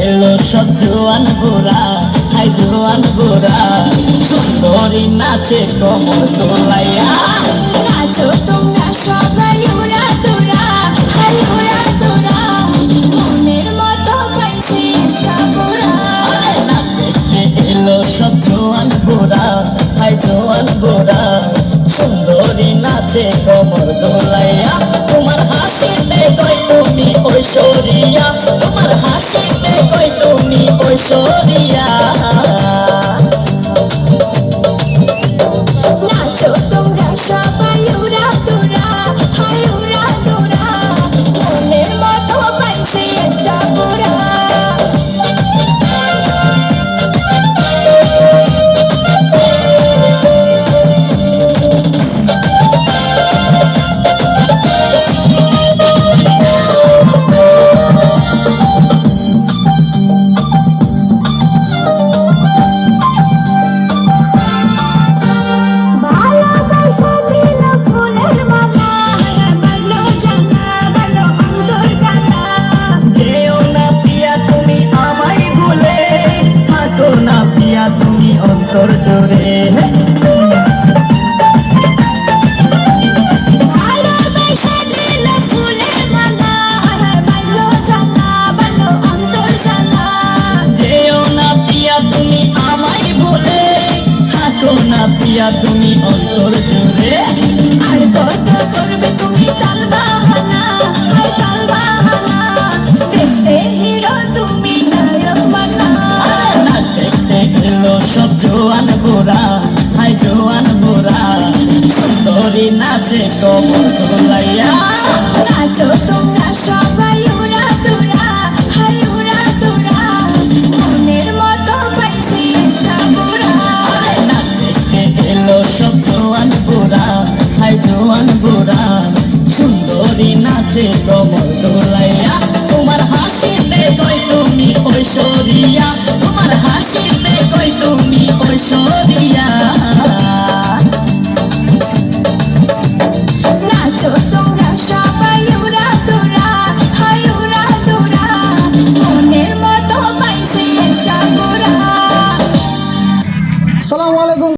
এলো সব জোয়ান গোরা, হাই জোয়ান গোরা, সুন্দরী নাচে কমর দোলাইয়া। নাচো তোমরা সবাই উড়া দুরা, হাই উড়া দুরা, মনের মতো পাইছি একটা গোরা। নাচ দেখতে এলো সব জোয়ান গোরা, হাই জোয়ান গোরা, সুন্দরী নাচে কমর দোলাইয়া। তোমার হাসিতে কই তুমি ঐশ্বরিয়া, তোমার হাসিতে কই তুমি ঐশ্বরিয়া। নাচো তোমরা সবাই উড়া দুরা, হাই উড়া দুরা, মনের মতো পাইছি একটা গোরা। ভালোবাসা দিল ফুলের মালা, বাড়লো জানা, বাড়লো অন্তর জানা। যেও না পিয়া তুমি আমায় ভুলে, থাকো না পিয়া তুমি অন্তর জোরে। ভালোবাসা দিল ফুলের মালা, বাড়লো জানা, বাড়লো অন্তর জানা। যেও না পিয়া তুমি আমায় ভুলে, থাকো না পিয়া তুমি অন্তর জোরে। আর কত করবে তুমি তাল বাহানা, হাই তাল বাহানা, দেখতে হিরো তুমি নায়ক বানা। নাচ দেখতে এলো সব জোয়ান গোরা, হাই জোয়ান গোরা, সুন্দরী নাচে কমর দোলাইয়া। নাচো তোমরা সবাই উড়া দুরা, হাই উড়া দুরা, মনের মতো পাইছি একটা গোরা। নাচ দেখতে এলো সব জোয়ান গোরা, হাই জোয়ান গোরা, সুন্দরী নাচে কমর দোলাইয়া। তোমার হাসিতে কই তুমি ঐশ্বরিয়া, তোমার হাসিতে কই তুমি ঐশ্বরিয়া। নাচো তোমরা